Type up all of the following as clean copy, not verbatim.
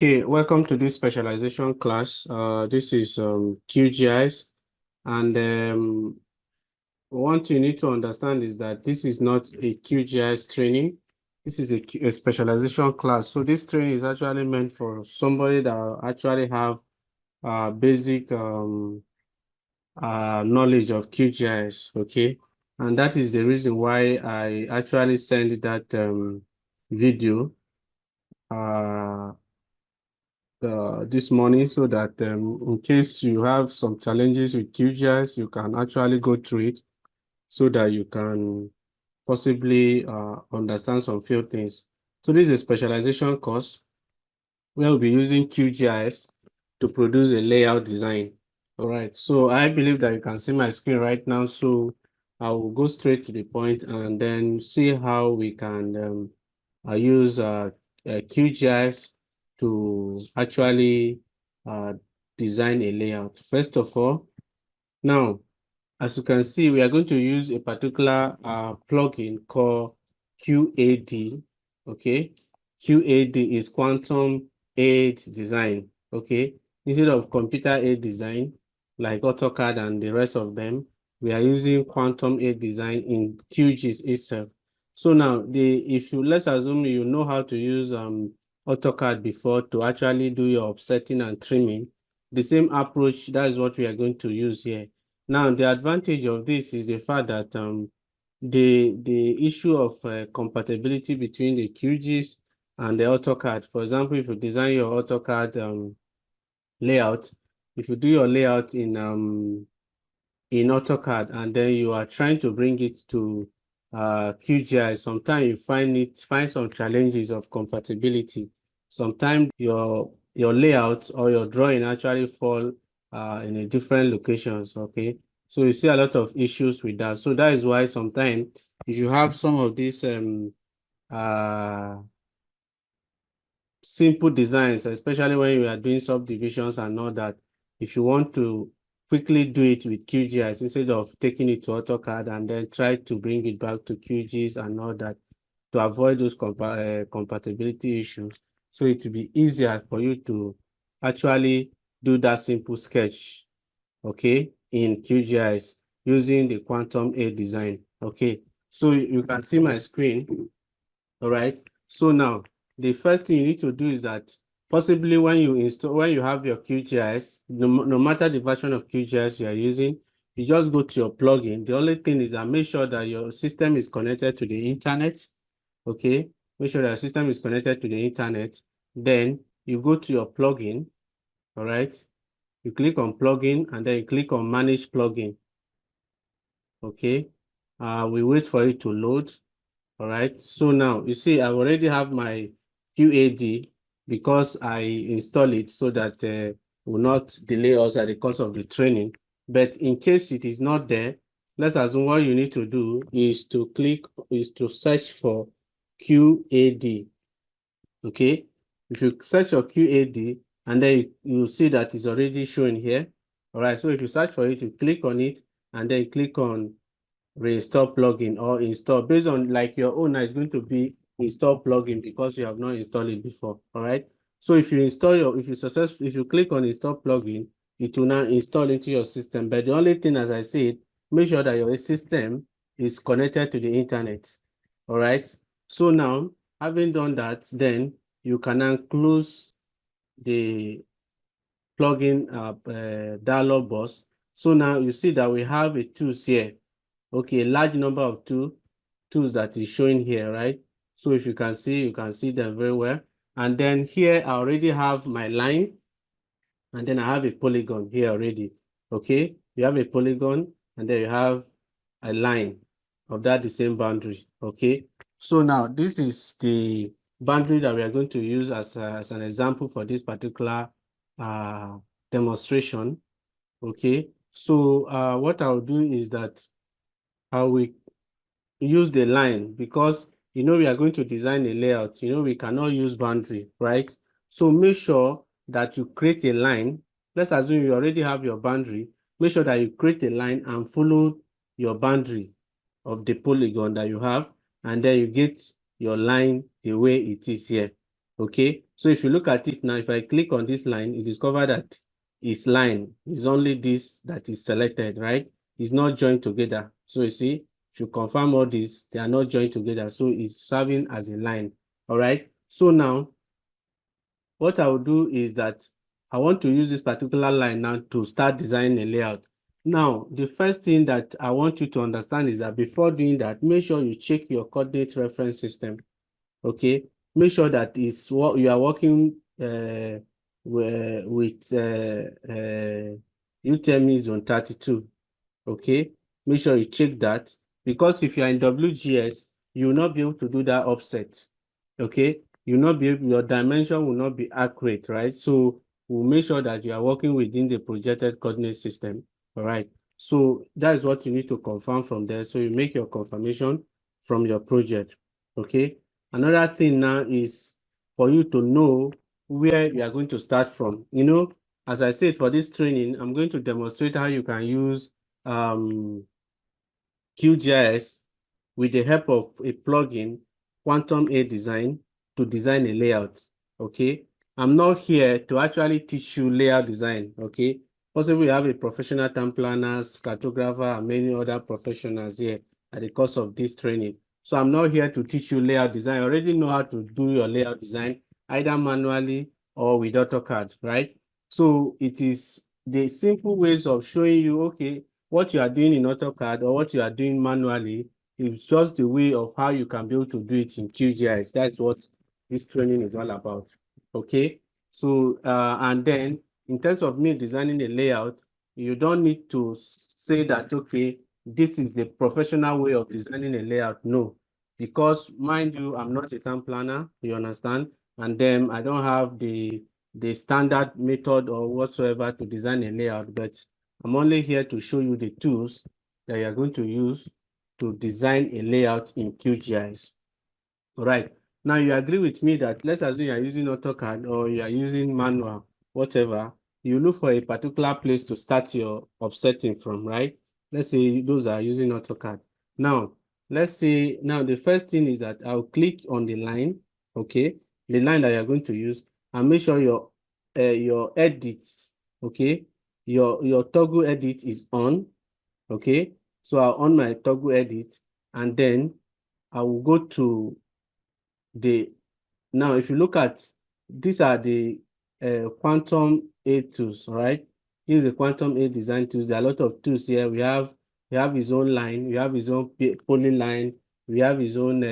Okay, welcome to this specialization class. This is QGIS, and one thing you need to understand is that this is not a QGIS training. This is a specialization class. So this training is actually meant for somebody that actually have basic knowledge of QGIS. Okay, and that is the reason why I actually sent that video. This morning so that in case you have some challenges with QGIS, you can actually go through it so that you can possibly understand some few things. So this is a specialization course where we'll be using QGIS to produce a layout design. All right, so I believe that you can see my screen right now. So I will go straight to the point and then see how we can use QGIS to actually uh, design a layout. First of all, now, as you can see, we are going to use a particular plugin called QAD. Okay, QAD is Quantum Aid Design. Okay, instead of computer aid design like AutoCAD and the rest of them, we are using Quantum Aid Design in QGIS itself. So now, if you let's assume you know how to use AutoCAD before to actually do your offsetting and trimming, the same approach, that is what we are going to use here. Now, the advantage of this is the fact that the issue of compatibility between the QGIS and the AutoCAD. For example, if you design your AutoCAD layout, if you do your layout in AutoCAD and then you are trying to bring it to QGIS, sometimes you find some challenges of compatibility. Sometimes your layout or your drawing actually fall in a different locations. Okay, so you see a lot of issues with that. So that is why sometimes if you have some of these uh simple designs, especially when you are doing subdivisions and all that, if you want to quickly do it with QGIS instead of taking it to AutoCAD and then try to bring it back to QGIS and all that to avoid those compatibility issues. So it will be easier for you to actually do that simple sketch, okay, in QGIS using the Quantum Aid design. Okay, so you can see my screen. All right. So now the first thing you need to do is that possibly when you have your QGIS, no matter the version of QGIS you are using, you just go to your plugin. The only thing is that make sure that your system is connected to the internet. Okay. Make sure that your system is connected to the internet. Then you go to your plugin. All right. You click on plugin and then you click on manage plugin. Okay. We wait for it to load. All right, so now you see I already have my QAD because I install it so that will not delay us at the cost of the training. But in case it is not there, let's assume what you need to do is to search for QAD. Okay, if you search for QAD and then you see that it's already showing here. All right, so if you search for it, you click on it and then click on reinstall plugin or install based on like your owner is going to be install plugin because you have not installed it before. All right. So if you if you click on install plugin, it will now install into your system. But the only thing, as I said, make sure that your system is connected to the internet. All right. So now, having done that, then you can now close the plugin dialog box. So now you see that we have a tools here. Okay, a large number of tools that is showing here, right? So if you can see them very well. And then here I already have my line, and then I have a polygon here already. Okay, you have a polygon, and then you have a line of that the same boundary. Okay, so now this is the boundary that we are going to use as an example for this particular demonstration. Okay, so what I'll do is that I will use the line because we are going to design a layout. We cannot use boundary, right? So make sure that you create a line. Let's assume you already have your boundary. Make sure that you create a line and follow your boundary of the polygon that you have, and then you get your line the way it is here. Okay, so if you look at it now, if I click on this line, you discover that its line is only this that is selected, right? It's not joined together. So you see, if you confirm all this, they are not joined together. So it's serving as a line. All right. So now what I will do is that I want to use this particular line now to start designing a layout. Now, the first thing that I want you to understand is that before doing that, make sure you check your coordinate reference system. Okay, make sure that is what you are working with UTM zone 32. Okay, make sure you check that, because if you are in WGS, you will not be able to do that offset. Okay, you will not be able, your dimension will not be accurate, right? So we'll make sure that you are working within the projected coordinate system. All right, so that is what you need to confirm from there. So you make your confirmation from your project. Okay, another thing now is for you to know where you are going to start from. You know, as I said, for this training, I'm going to demonstrate how you can use QGIS with the help of a plugin, Quantum A Design, to design a layout. Okay, I'm not here to actually teach you layout design. Okay, possibly we have a professional town planners, cartographer, and many other professionals here at the course of this training. So I'm not here to teach you layout design. I already know how to do your layout design, either manually or with AutoCAD, right? So it is the simple ways of showing you, okay, what you are doing in AutoCAD or what you are doing manually. It's just the way of how you can be able to do it in QGIS. That's what this training is all about. Okay. So, and then in terms of me designing a layout, you don't need to say that, okay, this is the professional way of designing a layout. No, because mind you, I'm not a town planner, you understand? And then I don't have the standard method or whatsoever to design a layout, but I'm only here to show you the tools that you're going to use to design a layout in QGIS. All right. Now you agree with me that let's assume you are using AutoCAD or you are using manual, whatever, you look for a particular place to start your offsetting from, right? Let's say those are using AutoCAD. Now, let's say, now the first thing is that I'll click on the line, okay? The line that you're going to use, and make sure your edits, okay? Your toggle edit is on, okay? So I'll on my toggle edit, and then I will go to now, if you look at, these are the Quantum A tools, right? This is the Quantum A design tools. There are a lot of tools here. We have his own line, we have his own polyline, we have his own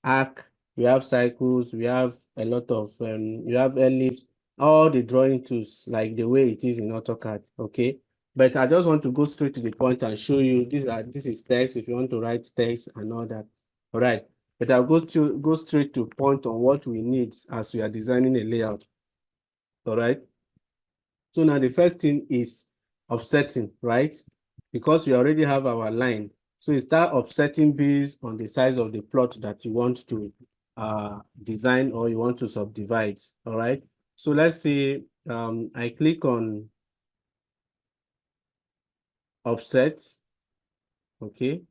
arc, we have cycles, we have a lot of, we have ellipse, all the drawing tools, like the way it is in AutoCAD, okay? But I just want to go straight to the point and show you, this is text, if you want to write text and all that. All right. But I'll go straight to point on what we need as we are designing a layout. All right. So now the first thing is offsetting, right? Because we already have our line. So you start offsetting based on the size of the plot that you want to design or you want to subdivide. All right. So let's say I click on offset. Okay.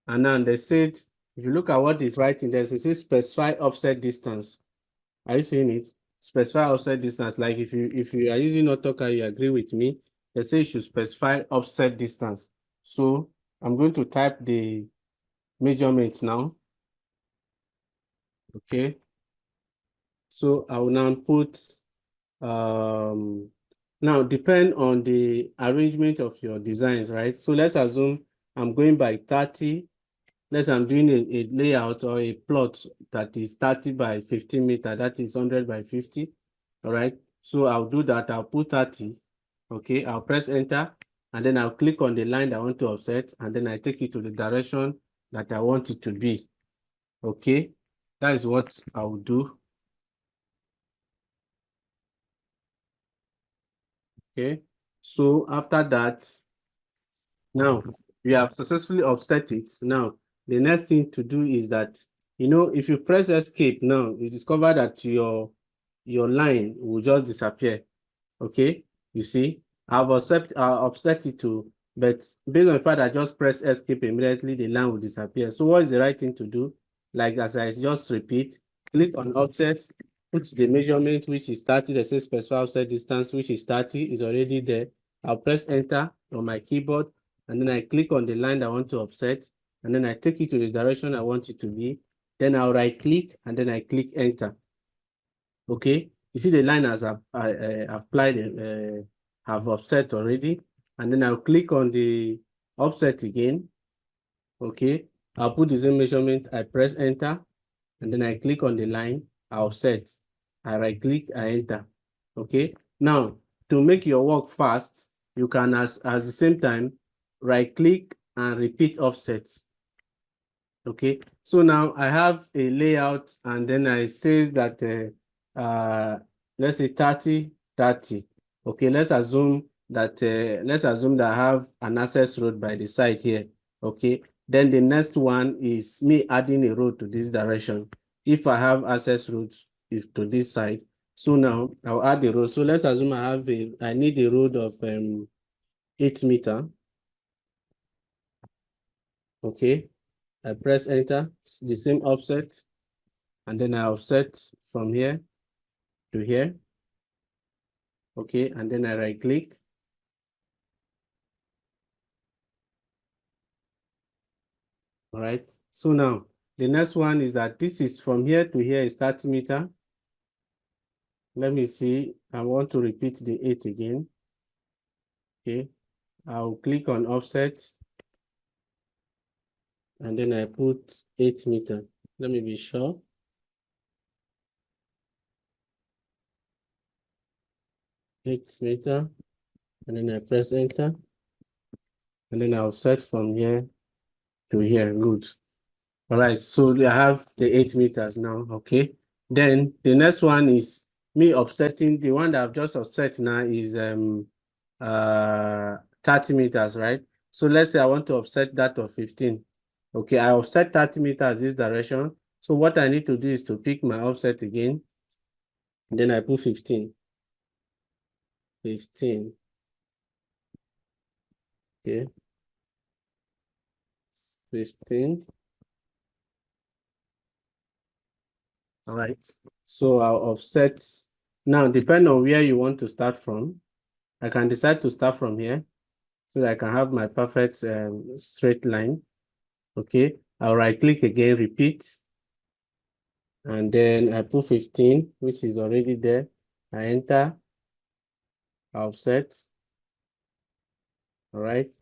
And now they said, if you look at what is writing there, it says specify offset distance. Are you seeing it? Specify offset distance. Like if you are using AutoCAD, you agree with me. They say you should specify offset distance. So I'm going to type the measurements now. Okay. So I will now put now depend on the arrangement of your designs, right? So let's assume I'm going by 30. Let's say I'm doing a layout or a plot that is 30 by 15 meter, that is 100 by 50. All right. So I'll do that. I'll put 30. Okay. I'll press enter, and then I'll click on the line that I want to offset, and then I take it to the direction that I want it to be. Okay. That is what I will do. Okay. So after that, now we have successfully offset it. Now, the next thing to do is that, you know, if you press escape now, you discover that your line will just disappear. Okay, you see, I've offset it to, but based on the fact that I just press escape immediately, the line will disappear. So what is the right thing to do? Like as I just repeat, click on offset, put the measurement, which is 30, they say specify offset distance, which is 30, is already there. I'll press enter on my keyboard, and then I click on the line I want to offset, and then I take it to the direction I want it to be. Then I'll right click, and then I click enter. Okay, you see the line as I've applied, have offset already, and then I'll click on the offset again. Okay, I'll put the same measurement, I press enter, and then I click on the line, I offset. I right click, I enter. Okay, now to make your work fast, you can as the same time right click and repeat offset. Okay, so now I have a layout, and then I say that let's say 30, 30. Okay, let's assume that I have an access road by the side here. Okay, then the next one is me adding a road to this direction. If I have access road if to this side, so now I'll add a road. So let's assume I need a road of 8 meter. Okay, I press enter, the same offset, and then I offset from here to here. Okay, and then I right click. All right, so now the next one is that this is from here to here is 30 meter. Let me see, I want to repeat the 8 again. Okay, I'll click on offset, and then I put 8 meter. Let me be sure. Eight meter, and then I press enter, and then I'll set from here to here. Good. All right, so I have the 8 meters now. Okay, then the next one is me offsetting. The one that I've just offset now is 30 meters, right? So let's say I want to offset that of 15. Okay, I offset 30 meters this direction. So what I need to do is to pick my offset again. Then I put 15. 15. Okay. 15. All right. So I'll offset. Now, depending on where you want to start from, I can decide to start from here so that I can have my perfect straight line. Okay. I'll right click again, repeat. And then I put 15, which is already there. I enter, offset. All right.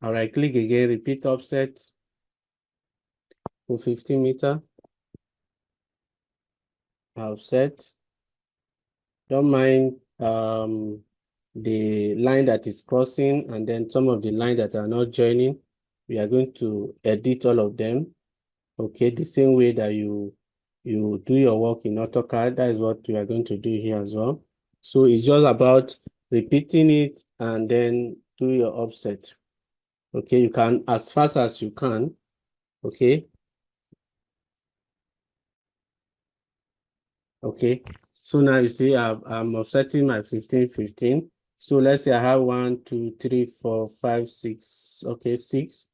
I'll right click again, repeat offset. Put 15 meter. Offset. Don't mind the line that is crossing, and then some of the line that are not joining. We are going to edit all of them. Okay, the same way that you do your work in AutoCAD, that is what we are going to do here as well. So it's just about repeating it and then do your offset. Okay, you can as fast as you can. Okay. Okay, so now you see I'm offsetting my 15, 15. So let's say I have 1, 2, 3, 4, 5, 6. Okay, 6.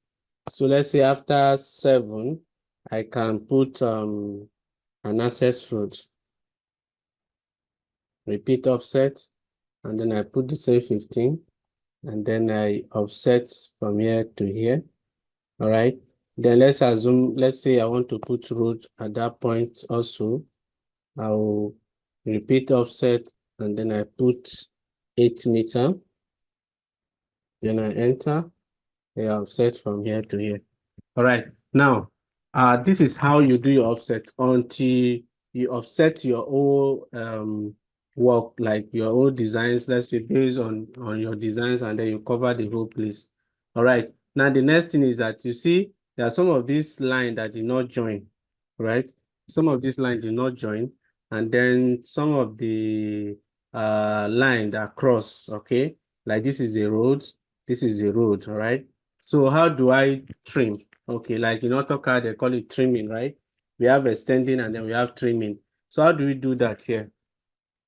So let's say after 7, I can put an access road. Repeat offset, and then I put the same 15, and then I offset from here to here. All right. Then let's assume, let's say I want to put road at that point also. I'll repeat offset, and then I put 8 meter. Then I enter. I offset from here to here. All right. Now, this is how you do your offset until you offset your own work, like your own designs, let's say based on your designs, and then you cover the whole place. All right. Now, the next thing is that you see there are some of these lines that did not join, right? Some of these lines did not join, and then some of the line that cross, okay? Like this is a road, this is a road, all right? So how do I trim? Okay, like in AutoCAD, they call it trimming, right? We have extending and then we have trimming. So how do we do that here?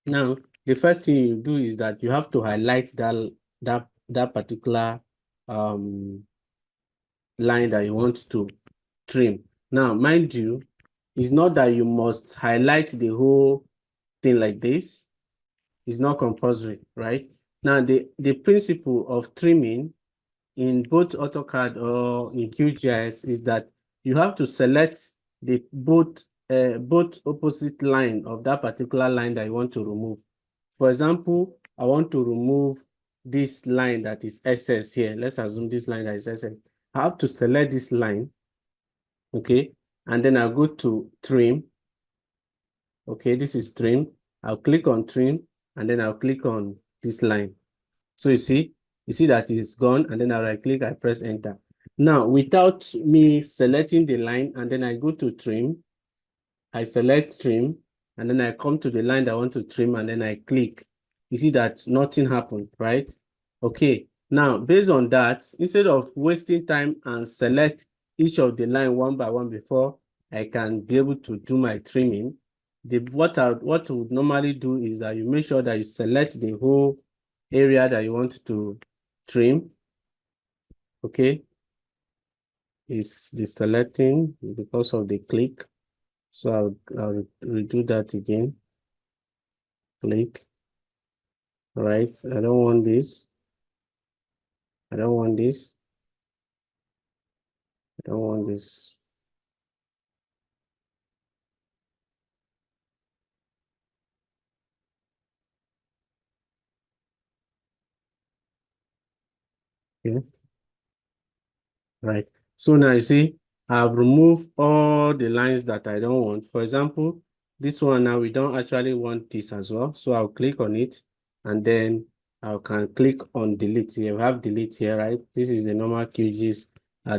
Now, the first thing you do is that you have to highlight that particular line that you want to trim. Now, mind you, it's not that you must highlight the whole thing like this. It's not compulsory, right? Now, the principle of trimming in both AutoCAD or in QGIS is that you have to select the both opposite line of that particular line that you want to remove. For example, I want to remove this line that is SS here. Let's assume this line that is SS. I have to select this line, okay? And then I'll go to trim. Okay, this is trim. I'll click on trim, and then I'll click on this line. So you see that it's gone, and then I right click, I press enter. Now, without me selecting the line, and then I go to trim, I select trim, and then I come to the line that I want to trim, and then I click. You see that nothing happened, right? Okay, now based on that, instead of wasting time and select each of the line one by one before I can be able to do my trimming, what I would normally do is that you make sure that you select the whole area that you want to trim. Okay, it's deselecting because of the click. So I'll redo that again. Click. All right, I don't want this. I don't want this. I don't want this. Okay. Right. So now you see, I've removed all the lines that I don't want. For example, this one now, we don't actually want this as well. So I'll click on it, and then I can click on delete here. We have delete here, right? This is the normal QGIS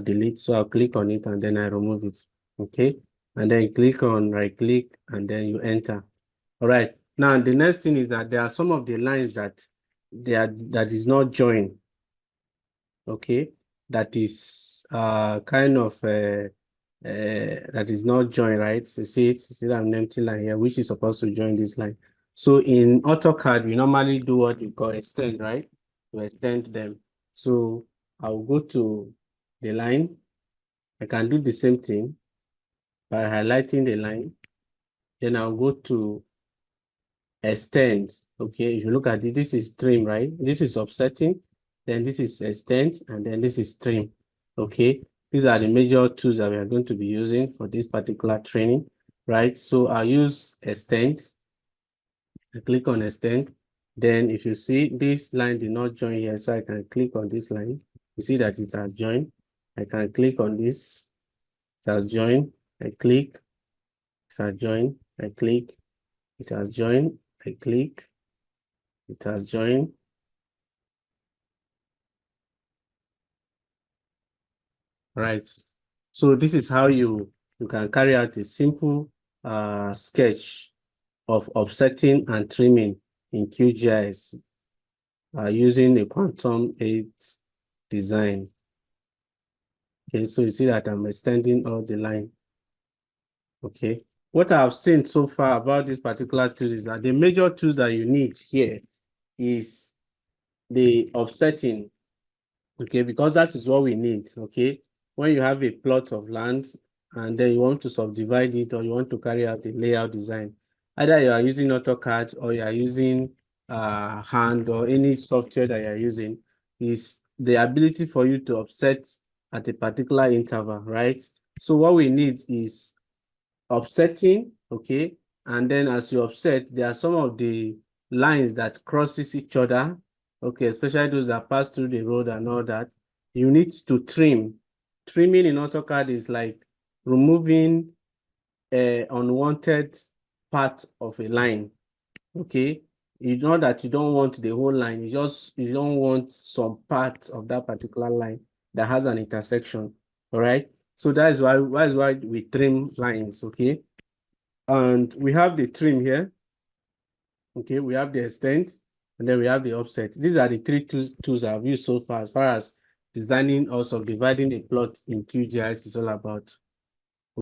delete. So I'll click on it, and then I remove it. Okay. And then click on right click, and then you enter. All right. Now, the next thing is that there are some of the lines that that is not joined. Okay, that is kind of that is not joined, right? So see it, see that an empty line here, which is supposed to join this line. So in AutoCAD, we normally do what we call extend, right? To extend them. So I'll go to the line. I can do the same thing by highlighting the line. Then I'll go to extend. Okay, if you look at it, this is trim, right? This is offsetting, then this is extend, and then this is trim. Okay, these are the major tools that we are going to be using for this particular training, right? So I'll use extend. I click on extend. Then if you see this line did not join here, so I can click on this line. You see that it has joined. I can click on this. It has joined. I click. It has joined. I click. It has joined. I click. It has joined. Right. So this is how you can carry out a simple sketch of offsetting and trimming in QGIS using the Quantum 8 design. Okay, so you see that I'm extending all the line. Okay. What I've seen so far about this particular tool is that the major tools that you need here is the offsetting. Okay, because that is what we need. Okay, when you have a plot of land and then you want to subdivide it, or you want to carry out a layout design, either you are using AutoCAD or you are using hand or any software that you are using, is the ability for you to offset at a particular interval, right? So what we need is offsetting, okay, and then as you offset, there are some of the lines that crosses each other, okay, especially those that pass through the road and all that. You need to trim. Trimming in AutoCAD is like removing unwanted part of a line, okay? You know that you don't want the whole line, you don't want some part of that particular line that has an intersection, all right? So that is why we trim lines, okay? And we have the trim here. Okay, we have the extend, and then we have the offset. These are the three tools I've used so far as designing or subdividing a plot in QGIS is all about.